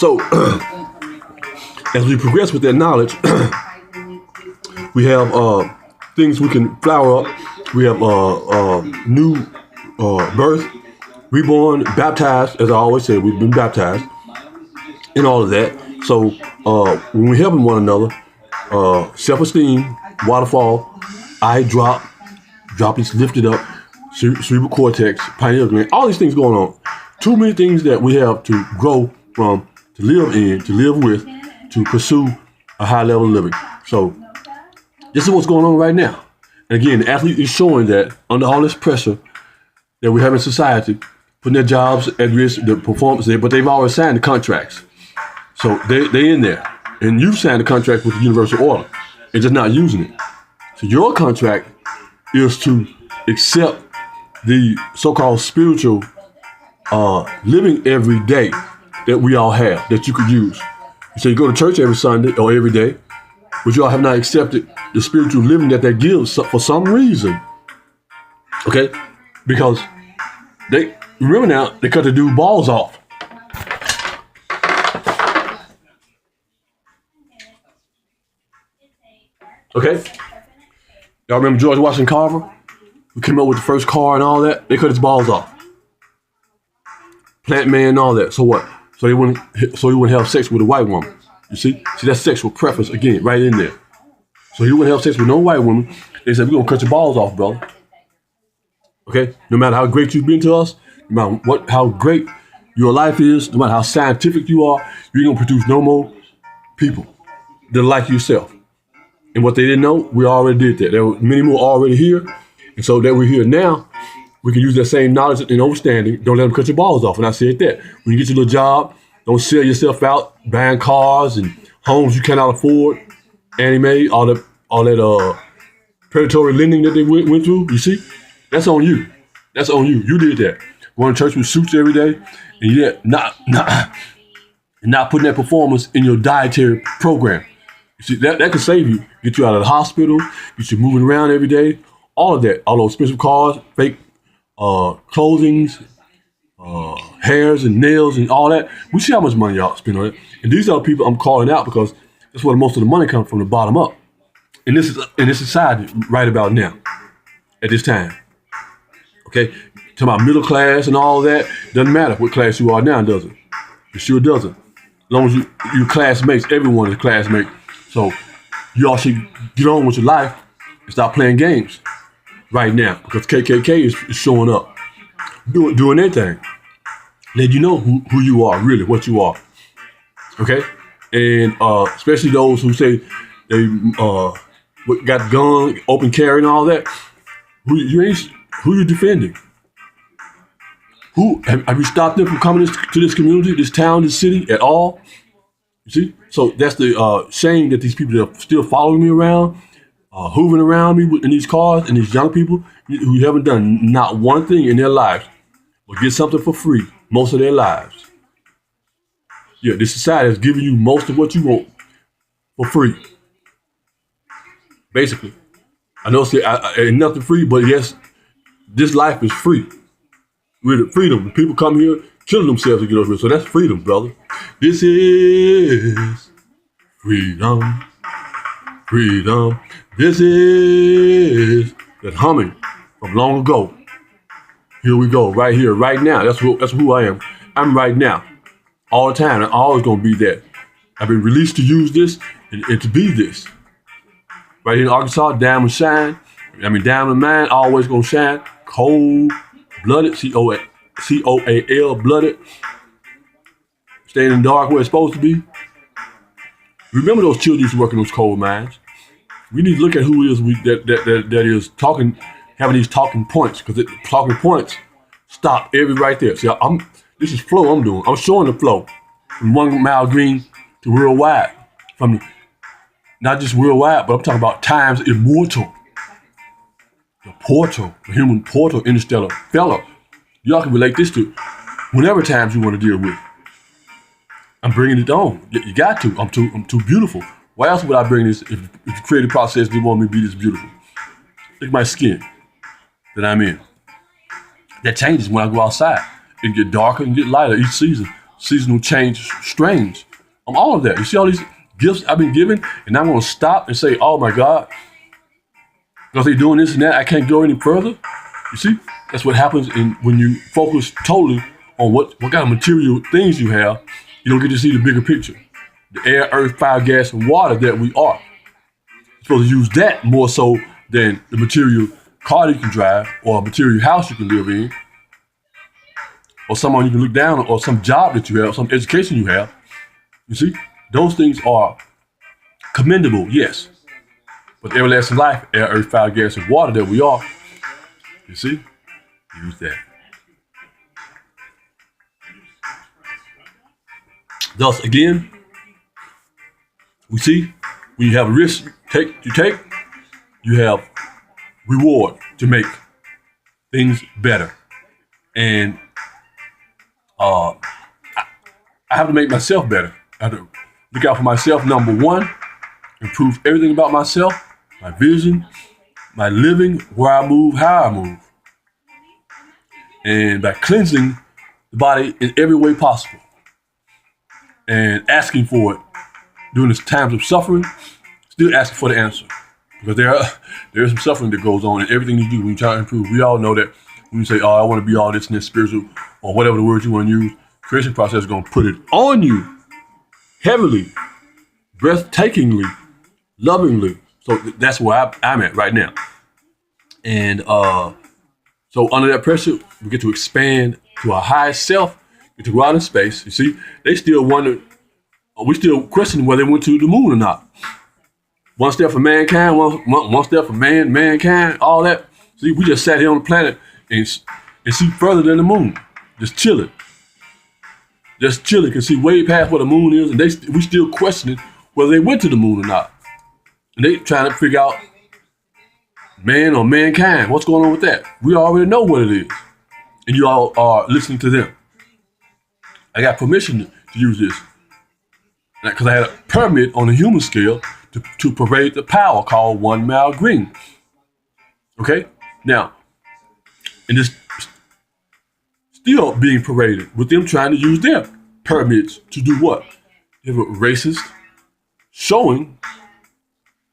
So as we progress with that knowledge, we have things we can flower up. We have new birth, reborn, baptized. As I always say, we've been baptized and all of that. So when we're helping one another, self-esteem, waterfall, eye drop is lifted up, cerebral cortex, pineal gland, all these things going on. Too many things that we have to grow from, to live in, to live with, to pursue a high level of living. So this is what's going on right now. And again, the athlete is showing that under all this pressure that we have in society, putting their jobs at risk, the performance there, but they've already signed the contracts. So they in there. And you've signed a contract with the universal order. They're just not using it. So your contract is to accept the so-called spiritual living every day that we all have, that you could use. So you go to church every Sunday or every day, but you all have not accepted the spiritual living that gives for some reason. Okay? Because remember now, they cut the dude balls off. Okay? Y'all remember George Washington Carver? Who came up with the first car and all that? They cut his balls off. Plant man and all that. So what? So he wouldn't have sex with a white woman. You see? See, that's sexual preference again, right in there. So he wouldn't have sex with no white woman. They said, we're gonna cut your balls off, brother. Okay? No matter how great you've been to us, no matter how great your life is, no matter how scientific you are, you're gonna produce no more people that are like yourself. And what they didn't know, we already did that. There were many more already here. And so that we're here now, we can use that same knowledge and understanding. Don't let them cut your balls off. And I said that. When you get your little job, don't sell yourself out, buying cars and homes you cannot afford, anime, all that predatory lending that they went through. You see? That's on you. That's on you. You did that. Going to church with suits every day, and yet not putting that performance in your dietary program. You see, that could save you. Get you out of the hospital, get you moving around every day, all of that. All those expensive cars, fake clothings, hairs and nails and all that. We see how much money y'all spend on it. And these are the people I'm calling out because that's where most of the money comes from, the bottom up. And this is in this society right about now, at this time. Okay? Talking about middle class and all that, doesn't matter what class you are now, does it? It sure doesn't. As long as you're classmates, everyone is a classmate. So you all should get on with your life and stop playing games right now because KKK is showing up, doing their thing. Let you know who you are, really, what you are. Okay? And especially those who say they got gun, open carry and all that. Who you defending? Who have you stopped them from coming to this community, this town, this city at all? You see? So that's the shame that these people are still following me around, hoovering around me in these cars, and these young people who haven't done not one thing in their lives but get something for free most of their lives. Yeah, this society is giving you most of what you want for free. Basically. I know ain't nothing free, but yes, this life is free. With freedom. People come here killing themselves to get over it. So that's freedom, brother. This is freedom. Freedom. This is that humming from long ago. Here we go, right here, right now. That's who I am. I'm right now. All the time. I'm always gonna be that. I've been released to use this and to be this. Right here in Arkansas, diamond shine. Diamond mine, always gonna shine. Cold-blooded, C-O-A-L, blooded. Staying in the dark where it's supposed to be. Remember those children used to work in those coal mines. We need to look at who it is that is talking, having these talking points, because talking points stop right there. See, this is flow I'm doing. I'm showing the flow from 1 mile green to worldwide. From not just worldwide, but I'm talking about times immortal. The portal, the human portal, interstellar fellow. Y'all can relate this to whenever times you want to deal with. I'm bringing it on. You got to. I'm too beautiful. Why else would I bring this if the creative process didn't want me to be this beautiful? Look at my skin that I'm in. That changes when I go outside. It get darker and get lighter each season. seasonal change strains. All of that. You see all these gifts I've been given, and I'm going to stop and say, oh my God, because they're doing this and that, I can't go any further. You see, that's what happens when you focus totally on what kind of material things you have. You don't get to see the bigger picture. The air, earth, fire, gas, and water that we are. You're supposed to use that more so than the material car you can drive, or a material house you can live in, or someone you can look down on, or some job that you have, some education you have. You see, those things are commendable, yes. But everlasting life, air, earth, fire, gas, and water that we are, you see, use that. Thus, again, we see when you have a risk you take, you have reward to make things better. And I have to make myself better. I have to look out for myself, number one, improve everything about myself, my vision, my living, where I move, how I move. And by cleansing the body in every way possible and asking for it during these times of suffering, still asking for the answer. Because there is some suffering that goes on in everything you do when you try to improve. We all know that when you say, oh, I want to be all this and this spiritual, or whatever the word you want to use, creation process is going to put it on you heavily, breathtakingly, lovingly. So that's where I'm at right now. And so under that pressure, we get to expand to our highest self, get to go out in space. You see, they still wonder, we still question whether they went to the moon or not. One step for mankind, one step for mankind, all that. See, we just sat here on the planet and see further than the moon, just chilling. Just chilling, can see way past where the moon is, and we still questioning whether they went to the moon or not. And they trying to figure out man or mankind, what's going on with that? We already know what it is, and you all are listening to them. I got permission to use this because I had a permit on a human scale to parade the power called 1 Mile Green. Okay? Now, and this still being paraded with them trying to use their permits to do what? They have a racist showing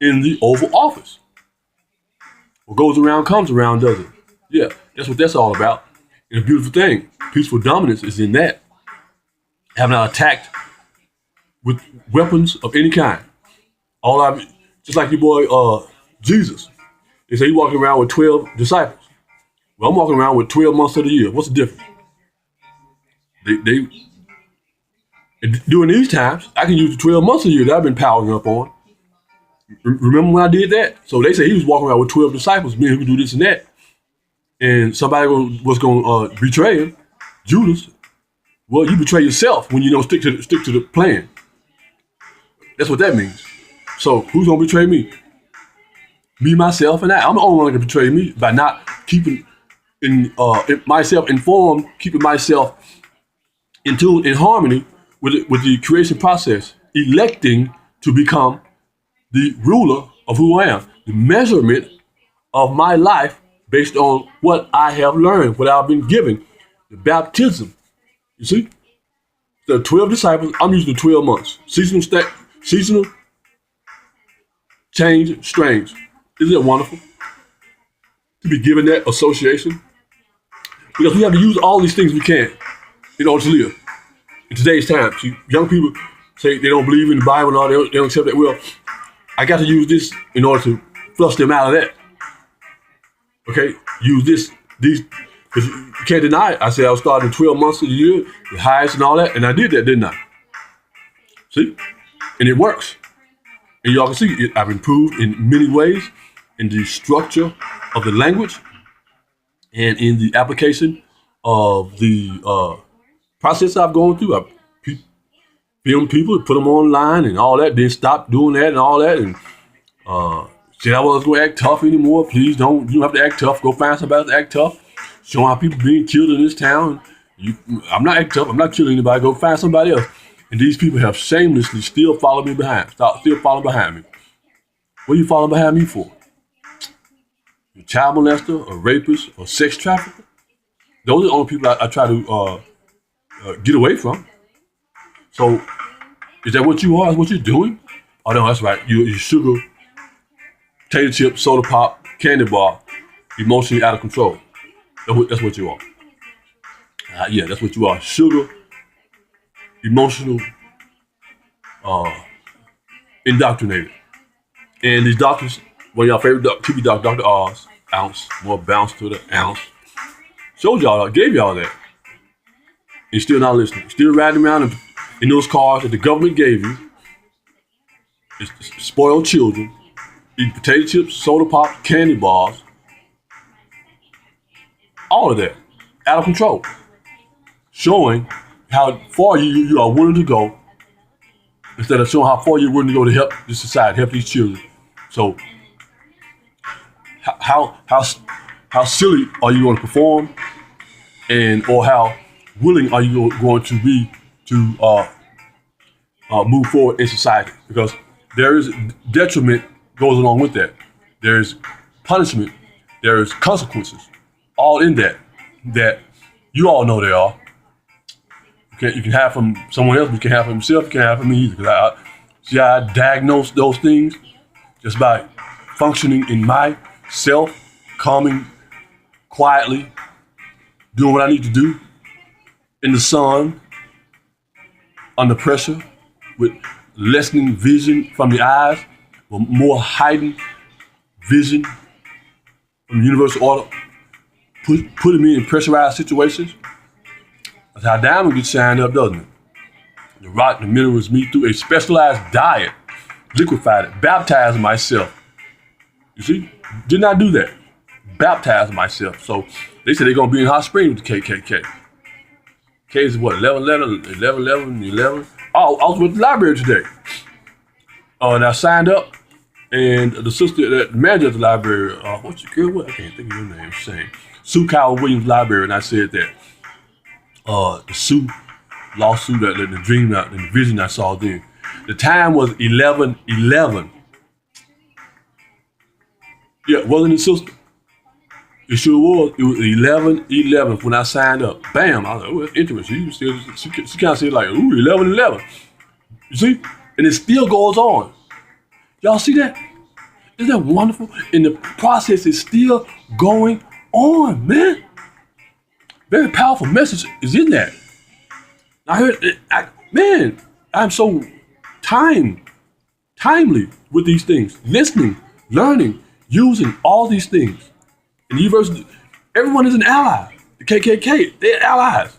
in the Oval Office. What goes around comes around, doesn't it? Yeah, that's what that's all about. And a beautiful thing, peaceful dominance is in that. Have not attacked with weapons of any kind. Just like your boy Jesus. They say he walking around with 12 disciples. Well, I'm walking around with 12 months of the year. What's the difference? During these times, I can use the 12 months of the year that I've been powering up on. Remember when I did that? So they say he was walking around with 12 disciples, meaning who can do this and that. And somebody was going to betray him, Judas. Well, you betray yourself when you don't stick to the plan. That's what that means. So who's going to betray me? Me, myself, and I. I'm the only one that can betray me by not keeping myself informed, keeping myself in tune, in harmony with the creation process, electing to become the ruler of who I am, the measurement of my life based on what I have learned, what I've been given, the baptism. You see, the 12 disciples. I'm using the 12 months. Seasonal change, strange. Isn't it wonderful to be given that association? Because we have to use all these things we can in order to live. In today's time, see, young people say they don't believe in the Bible and all, they don't accept that. Well, I got to use this in order to flush them out of that. Okay, use these, because you can't deny it. I said I was starting 12 months of the year, the highest and all that, and I did that, didn't I? See, and it works. And y'all can see I've improved in many ways in the structure of the language and in the application of the process I've gone through. I filmed people, put them online and all that, then stop doing that and all that, and said I wasn't going to act tough anymore. Please don't, you don't have to act tough. Go find somebody to act tough. Showing how people being killed in this town. I'm not acting tough. I'm not killing anybody. Go find somebody else. And these people have shamelessly still followed me behind. Still following behind me. What are you following behind me for? A child molester, a rapist, or sex trafficker? Those are the only people I try to get away from. So is that what you are? Is what you're doing? Oh no, that's right. You sugar, potato chip, soda pop, candy bar, emotionally out of control. That's what you are. Yeah, that's what you are. Sugar, emotional, indoctrinated. And these doctors, one of y'all favorite TV doctor, Dr. Oz, ounce, more bounce to the ounce, showed y'all, gave y'all that. You're still not listening. Still riding around in those cars that the government gave you. It's spoiled children, eating potato chips, soda pop, candy bars, all of that, out of control. Showing how far you are willing to go, instead of showing how far you're willing to go to help this society, help these children. So, how silly are you going to perform, or how willing are you going to be to move forward in society? Because there is detriment goes along with that. There is punishment. There is consequences, all in that you all know there are. You can have from someone else, but you can have from himself. You can't have from me either. Because I diagnose those things just by functioning in myself, calming, quietly, doing what I need to do in the sun, under pressure, with lessening vision from the eyes, with more heightened vision from the universal order, putting me in pressurized situations. That's how diamond gets shined up, doesn't it? The rock, the minerals meet through a specialized diet, liquefied it, baptized myself. You see? Did not do that. Baptized myself. So they said they're going to be in Hot Springs with the KKK. K is what, 11. Oh, I was with the library today. And I signed up, and the sister, the manager of the library, what's your girl? What? I can't think of your name. Shame. Sue Cowell Williams Library, and I said that the Sue lawsuit, the dream, and the vision I saw then. The time was 11:11. Yeah, wasn't it, sister? It sure was. It was 11:11 when I signed up. Bam! I was like, oh, that's interesting. She kind of said like, ooh, 11:11. You see? And it still goes on. Y'all see that? Isn't that wonderful? And the process is still going on, man. Very powerful message is in that. I heard it, man, I'm so timely with these things. Listening, learning, using all these things. In the university, everyone is an ally. The KKK, they're allies.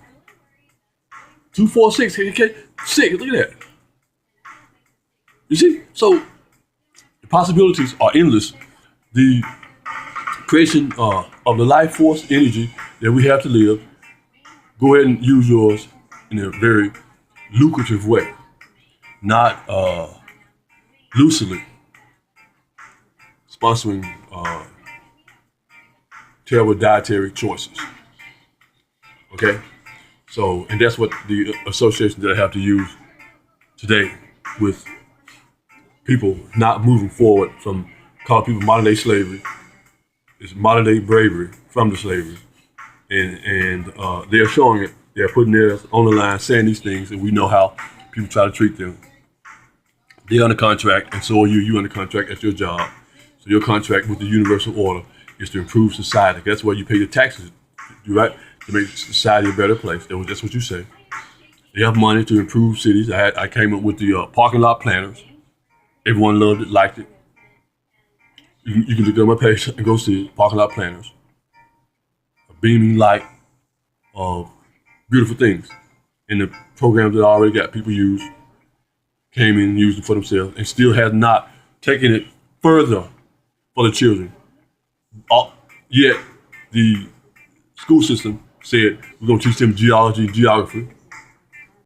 246, KKK, 6, look at that. You see? So the possibilities are endless. The creation of the life force energy that we have to live, go ahead and use yours in a very lucrative way, not loosely sponsoring terrible dietary choices. Okay? So, and that's what the association that I have to use today with people not moving forward from calling people modern day slavery. It's modern day bravery from the slavery. And they're showing it. They're putting theirs on the line, saying these things, and we know how people try to treat them. They're under contract, and so are you. You're under contract at your job. So your contract with the universal order is to improve society. That's why you pay your taxes, right? To make society a better place. That's what you say. They have money to improve cities. I came up with the parking lot planners. Everyone loved it, liked it. You can look at my page and go see it. Parking lot planners. A beaming light of beautiful things. And the programs that I already got people use, came in and used it for themselves, and still has not taken it further for the children. Yet the school system said we're going to teach them geology and geography.